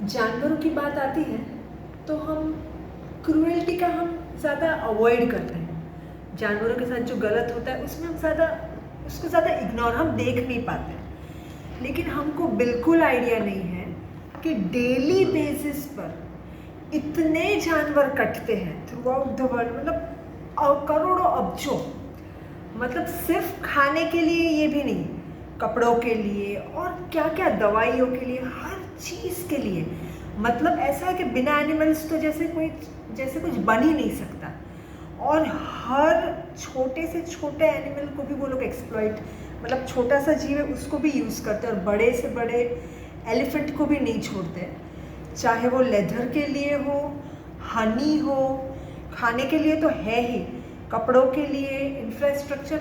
जानवरों की बात आती है तो हम क्रूएल्टी का हम ज़्यादा अवॉइड करते हैं। जानवरों के साथ जो गलत होता है उसमें हम उसको ज़्यादा इग्नोर हम देख नहीं पाते। लेकिन हमको बिल्कुल आइडिया नहीं है कि डेली बेसिस पर इतने जानवर कटते हैं थ्रू आउट द वर्ल्ड, मतलब करोड़ों अब्जों, मतलब सिर्फ खाने के लिए ये भी नहीं, कपड़ों के लिए और क्या क्या दवाइयों के लिए, हर चीज़ के लिए। मतलब ऐसा है कि बिना एनिमल्स तो जैसे कुछ बन ही नहीं सकता। और हर छोटे से छोटे एनिमल को भी वो लोग एक्सप्लॉइट, मतलब छोटा सा जीव है उसको भी यूज़ करते हैं, और बड़े से बड़े एलिफेंट को भी नहीं छोड़ते, चाहे वो लेदर के लिए हो, हनी हो, खाने के लिए तो है ही, कपड़ों के लिए, इंफ्रास्ट्रक्चर,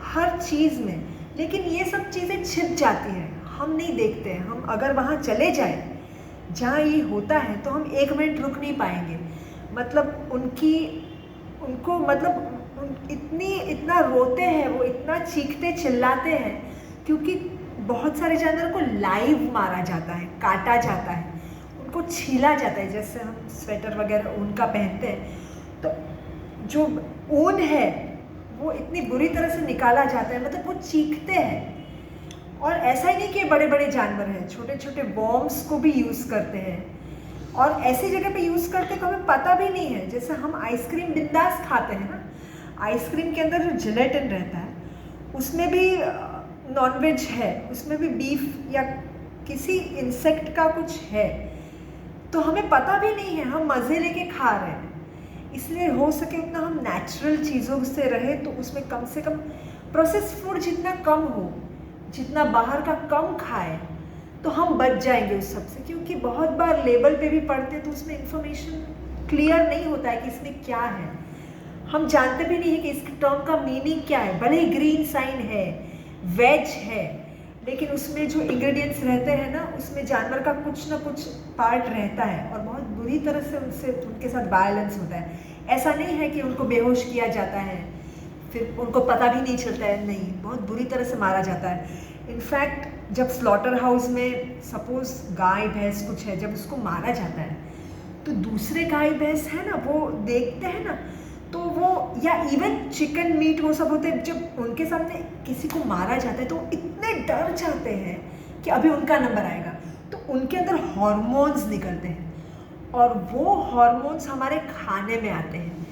हर चीज़ में। लेकिन ये सब चीज़ें छिप जाती हैं, हम नहीं देखते हैं। हम अगर वहाँ चले जाएं जहाँ ये होता है तो हम 1 मिनट रुक नहीं पाएंगे। मतलब उनको मतलब इतना रोते हैं वो, इतना चीखते चिल्लाते हैं, क्योंकि बहुत सारे जानवर को लाइव मारा जाता है, काटा जाता है, उनको छीला जाता है। जैसे हम स्वेटर वगैरह ऊन का पहनते हैं तो जो ऊन है वो इतनी बुरी तरह से निकाला जाता है, मतलब वो चीखते हैं। और ऐसा ही नहीं कि बड़े बड़े जानवर हैं, छोटे छोटे वॉर्म्स को भी यूज़ करते हैं, और ऐसी जगह पे यूज़ करते हैं तो हमें पता भी नहीं है। जैसे हम आइसक्रीम बिंदास खाते हैं ना, आइसक्रीम के अंदर जो जिलेटिन रहता है उसमें भी नॉनवेज है, उसमें भी बीफ या किसी इंसेक्ट का कुछ है, तो हमें पता भी नहीं है, हम मज़े लेके खा रहे हैं। इसलिए हो सके उतना हम नेचुरल चीज़ों से रहे, तो उसमें कम से कम प्रोसेस फूड जितना कम हो, जितना बाहर का कम खाए, तो हम बच जाएंगे उस सब से। क्योंकि बहुत बार लेबल पे भी पढ़ते हैं तो उसमें इंफॉर्मेशन क्लियर नहीं होता है कि इसमें क्या है, हम जानते भी नहीं है कि इसके टर्म का मीनिंग क्या है। भले ही ग्रीन साइन है, वेज है, लेकिन उसमें जो इंग्रेडिएंट्स रहते हैं ना, उसमें जानवर का कुछ ना कुछ पार्ट रहता है, और बहुत बुरी तरह से उनके साथ वायलेंस होता है। ऐसा नहीं है कि उनको बेहोश किया जाता है फिर उनको पता भी नहीं चलता है, नहीं, बहुत बुरी तरह से मारा जाता है। इनफैक्ट जब स्लॉटर हाउस में सपोज गाय भैंस कुछ है, जब उसको मारा जाता है तो दूसरे गाय भैंस है ना, वो देखते हैं ना, तो वो, या इवन चिकन मीट वो सब होते हैं, जब उनके सामने किसी को मारा जाता है तो इतने डर जाते हैं कि अभी उनका नंबर आएगा। तो उनके अंदर हार्मोन्स निकलते हैं, और वो हार्मोन्स हमारे खाने में आते हैं,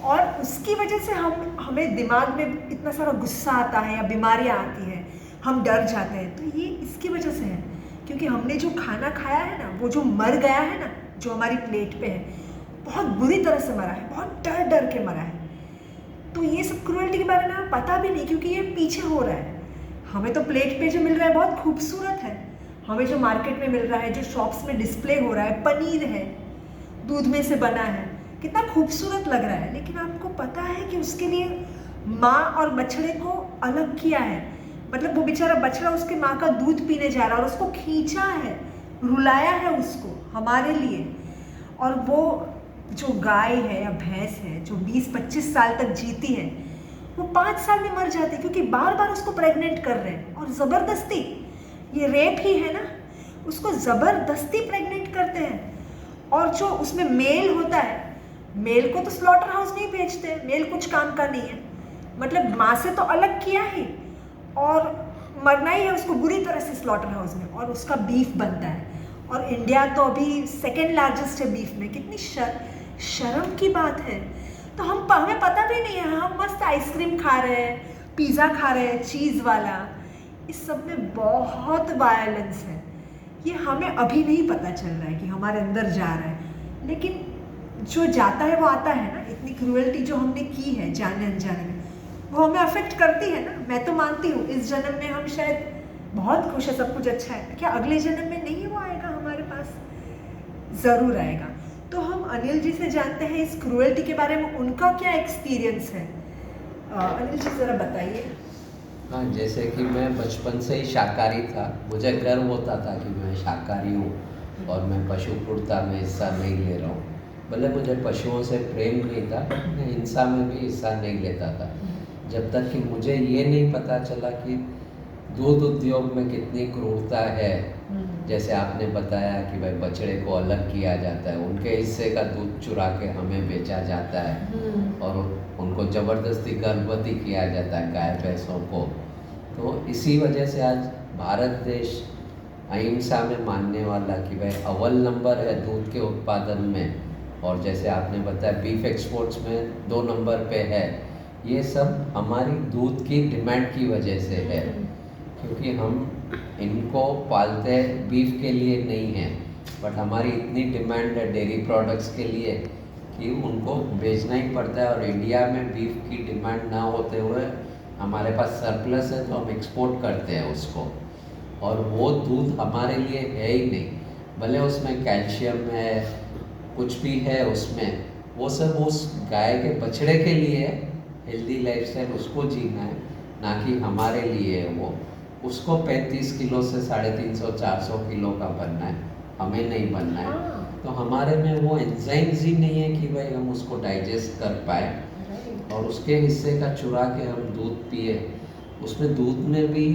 और उसकी वजह से हमें दिमाग में इतना सारा गुस्सा आता है या बीमारियां आती हैं, हम डर जाते हैं। तो ये इसकी वजह से है, क्योंकि हमने जो खाना खाया है ना, वो जो मर गया है ना, जो हमारी प्लेट पे है, बहुत बुरी तरह से मरा है, बहुत डर डर के मरा है। तो ये सब क्रूएल्टी के बारे में हमें पता भी नहीं, क्योंकि ये पीछे हो रहा है। हमें तो प्लेट पे जो मिल रहा है बहुत खूबसूरत है, हमें जो मार्केट में मिल रहा है, जो शॉप्स में डिस्प्ले हो रहा है, पनीर है, दूध में से बना है, कितना खूबसूरत लग रहा है। लेकिन आपको पता है कि उसके लिए माँ और बछड़े को अलग किया है। मतलब वो बेचारा बछड़ा उसके माँ का दूध पीने जा रहा है, और उसको खींचा है, रुलाया है उसको हमारे लिए। और वो जो गाय है या भैंस है जो 20-25 साल तक जीती है, वो 5 साल में मर जाती है, क्योंकि बार बार उसको प्रेग्नेंट कर रहे हैं, और ज़बरदस्ती, ये रेप ही है ना, उसको ज़बरदस्ती प्रेग्नेंट करते हैं। और जो उसमें मेल होता है, मेल को तो स्लॉटर हाउस नहीं भेजते, मेल कुछ काम का नहीं है, मतलब माँ से तो अलग किया ही, और मरना ही है उसको बुरी तरह से स्लॉटर हाउस में, और उसका बीफ बनता है। और इंडिया तो अभी सेकेंड लार्जेस्ट है बीफ में, कितनी शर्म की बात है। तो हमें पता भी नहीं है, हम मस्त आइसक्रीम खा रहे हैं, पिज़्ज़ा खा रहे हैं चीज़ वाला, इस सब में बहुत वायलेंस है। ये हमें अभी नहीं पता चल रहा है कि हमारे अंदर जा रहा है, लेकिन जो जाता है वो आता है ना। इतनी क्रूएल्टी जो हमने की है जाने अनजाने में, वो हमें अफेक्ट करती है ना। मैं तो मानती हूँ इस जन्म में हम शायद बहुत खुश है, सब कुछ अच्छा है, क्या अगले जन्म में नहीं वो आएगा हमारे पास? ज़रूर आएगा। तो हम अनिल जी से जानते हैं इस क्रूएल्टी के बारे में, उनका क्या एक्सपीरियंस है। अनिल जी ज़रा बताइए। हाँ, जैसे कि मैं बचपन से ही शाकाहारी था, मुझे गर्व होता था कि मैं शाकाहारी हूँ और मैं पशु क्रूरता में हिस्सा नहीं ले रहा हूँ। भले मुझे पशुओं से प्रेम नहीं था, मैं हिंसा में भी हिस्सा नहीं लेता था, जब तक कि मुझे ये नहीं पता चला कि दूध उद्योग में कितनी क्रूरता है जैसे आपने बताया कि भाई बछड़े को अलग किया जाता है, उनके हिस्से का दूध चुरा के हमें बेचा जाता है और उनको ज़बरदस्ती गर्भवती किया जाता है गाय भैंसों को। तो इसी वजह से आज भारत देश अहिंसा में मानने वाला कि भाई अव्वल नंबर है दूध के उत्पादन में, और जैसे आपने बताया बीफ एक्सपोर्ट्स में 2 नंबर पे है। ये सब हमारी दूध की डिमांड की वजह से है, क्योंकि हम इनको पालते बीफ के लिए नहीं है, बट हमारी इतनी डिमांड है डेयरी प्रोडक्ट्स के लिए कि उनको बेचना ही पड़ता है। और इंडिया में बीफ की डिमांड ना होते हुए हमारे पास सरप्लस है, तो हम एक्सपोर्ट करते हैं उसको, और वो दूध हमारे लिए है ही नहीं। भले उसमें कैल्शियम है, कुछ भी है उसमें, वो सब उस गाय के बछड़े के लिए है, हेल्दी लाइफस्टाइल उसको जीना है, ना कि हमारे लिए है। वो उसको 35 किलो से 350-400 किलो का बनना है, हमें नहीं बनना है। तो हमारे में वो एंजाइम्स ही नहीं है कि भाई हम उसको डाइजेस्ट कर पाए, और उसके हिस्से का चुरा के हम दूध पिए। उसमें दूध में भी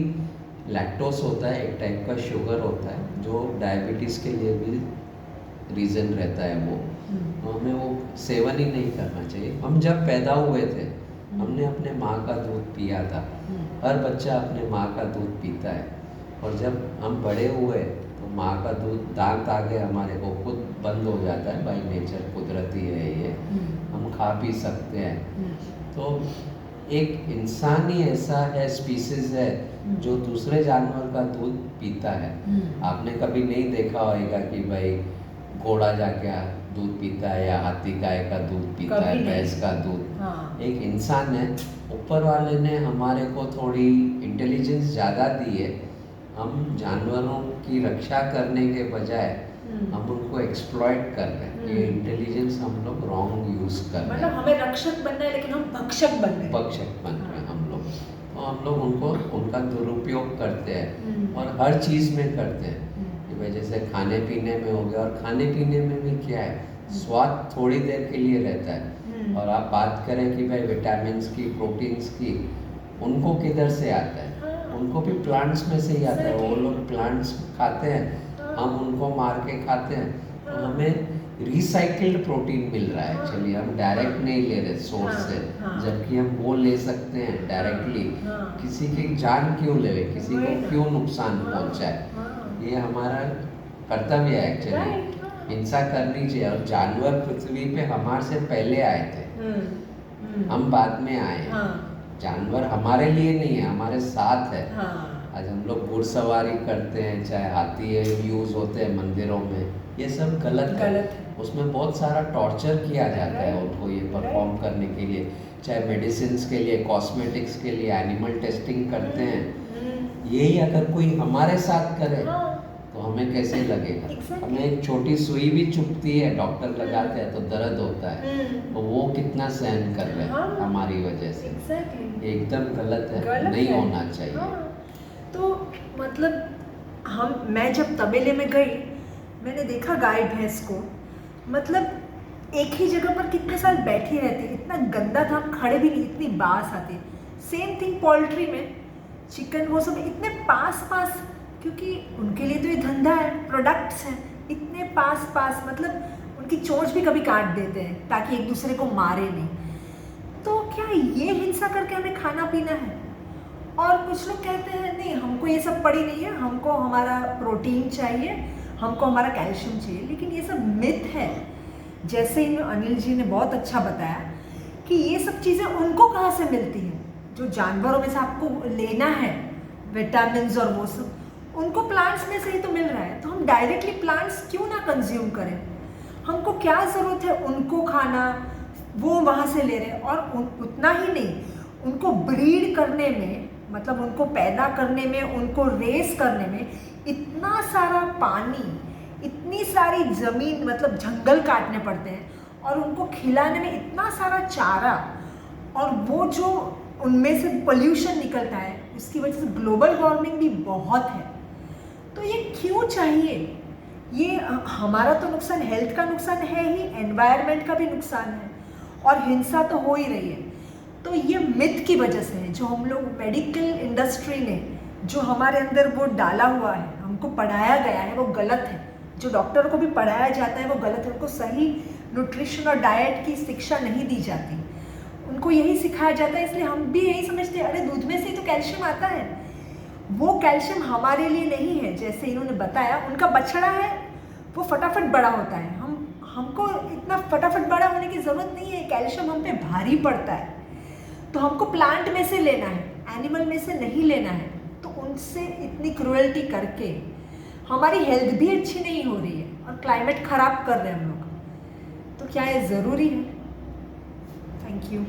लैक्टोस होता है, एक टाइप का शुगर होता है जो डायबिटीज़ के लिए भी रीज़न रहता है वो। तो हमें वो सेवन ही नहीं करना चाहिए। हम जब पैदा हुए थे हमने अपने माँ का दूध पिया था, हर बच्चा अपने माँ का दूध पीता है, और जब हम बड़े हुए तो माँ का दूध, दांत आगे हमारे को खुद बंद हो जाता है, बाई नेचर कुदरती है ये, हम खा पी सकते हैं। तो एक इंसान ही ऐसा है, स्पीसीज है जो दूसरे जानवर का दूध पीता है। आपने कभी नहीं देखा होगा कि भाई घोड़ा जाके दूध पीता है या हाथी गाय का दूध पीता है, भैंस का दूध। हाँ। एक इंसान है, ऊपर वाले ने हमारे को थोड़ी इंटेलिजेंस ज़्यादा दी है। हम जानवरों की रक्षा करने के बजाय हम उनको एक्सप्लॉइट कर रहे हैं। ये इंटेलिजेंस हम लोग रॉन्ग यूज़ कर रहे हैं। मतलब हमें रक्षक बनना है लेकिन हम भक्षक बन रहे हैं। भक्षक बन रहे हैं हम लोग। तो हम लोग उनको, उनका दुरुपयोग करते हैं और हर चीज़ में करते हैं। जैसे खाने पीने में हो गया, और खाने पीने में भी क्या है, स्वाद थोड़ी देर के लिए रहता है। और आप बात करें कि भाई विटामिन्स की, प्रोटीन्स की, उनको किधर से आता है? उनको भी प्लांट्स में से ही आता है। वो लोग प्लांट्स खाते हैं, हम उनको मार के खाते हैं, तो हमें रिसाइकिल्ड प्रोटीन मिल रहा है। एक्चुअली हम डायरेक्ट नहीं ले रहे सोर्स से, जबकि हम वो ले सकते हैं डायरेक्टली। किसी की जान क्यों ले, किसी को क्यों नुकसान पहुंचाए? ये हमारा कर्तव्य है एक्चुअली। हिंसा करनी चाहिए। और जानवर पृथ्वी पे हमारे से पहले आए थे, हम बाद में आए हैं। जानवर हमारे लिए नहीं है, हमारे साथ है। आज हम लोग घुड़सवारी करते हैं, चाहे हाथी है यूज़ होते हैं मंदिरों में, ये सब गलत है। उसमें बहुत सारा टॉर्चर किया जाता है उनको ये परफॉर्म करने के लिए, चाहे मेडिसिन के लिए, कॉस्मेटिक्स के लिए, एनिमल टेस्टिंग करते हैं। यही अगर कोई हमारे साथ करे तो हमें कैसे लगेगा? हमें एक छोटी सुई भी चुभती है, डॉक्टर लगाते हैं तो दर्द होता है, तो वो कितना सहन कर रहे हैं हमारी वजह से। एकदम गलत है, नहीं होना चाहिए। तो मतलब मैं जब तबेले में गई, मैंने देखा गाय भैंस को, मतलब एक ही जगह पर कितने साल बैठी रहती, इतना गंदा था, हम खड़े भी नहीं, इतनी बास आती। सेम थिंग पोल्ट्री में, चिकन, वो सब इतने पास, क्योंकि उनके लिए तो ये धंधा है, प्रोडक्ट्स हैं, इतने पास, मतलब उनकी चोंच भी कभी काट देते हैं ताकि एक दूसरे को मारे नहीं। तो क्या ये हिंसा करके हमें खाना पीना है? और कुछ लोग कहते हैं नहीं, हमको ये सब पड़ी नहीं है, हमको हमारा प्रोटीन चाहिए, हमको हमारा कैल्शियम चाहिए। लेकिन ये सब मिथ है। जैसे ही अनिल जी ने बहुत अच्छा बताया कि ये सब चीज़ें उनको कहाँ से मिलती हैं, जो जानवरों में से आपको लेना है विटामिन्स और वो सब, उनको प्लांट्स में से ही तो मिल रहा है। तो हम डायरेक्टली प्लांट्स क्यों ना कंज्यूम करें? हमको क्या ज़रूरत है उनको खाना, वो वहाँ से ले रहे हैं। और उतना ही नहीं, उनको ब्रीड करने में, मतलब उनको पैदा करने में, उनको रेस करने में इतना सारा पानी, इतनी सारी ज़मीन, मतलब जंगल काटने पड़ते हैं, और उनको खिलाने में इतना सारा चारा, और वो जो उनमें से पोल्यूशन निकलता है, इसकी वजह से ग्लोबल वार्मिंग भी बहुत है। तो ये क्यों चाहिए? ये हमारा तो नुकसान, हेल्थ का नुकसान है ही, एनवायरनमेंट का भी नुकसान है, और हिंसा तो हो ही रही है। तो ये मिथ की वजह से है, जो हम लोग मेडिकल इंडस्ट्री ने जो हमारे अंदर वो डाला हुआ है, हमको पढ़ाया गया है वो गलत है, जो डॉक्टरों को भी पढ़ाया जाता है वो गलत है। उनको सही न्यूट्रिशन और डाइट की शिक्षा नहीं दी जाती, उनको यही सिखाया जाता है। इसलिए हम भी यही समझते हैं अरे दूध में से ही तो कैल्शियम आता है। वो कैल्शियम हमारे लिए नहीं है। जैसे इन्होंने बताया उनका बछड़ा है वो फटाफट बड़ा होता है, हमको इतना फटाफट बड़ा होने की ज़रूरत नहीं है। कैल्शियम हम पे भारी पड़ता है तो हमको प्लांट में से लेना है, एनिमल में से नहीं लेना है। तो उनसे इतनी क्रूएल्टी करके हमारी हेल्थ भी अच्छी नहीं हो रही है और क्लाइमेट ख़राब कर रहे हैं हम लोग। तो क्या ये ज़रूरी है? Thank you.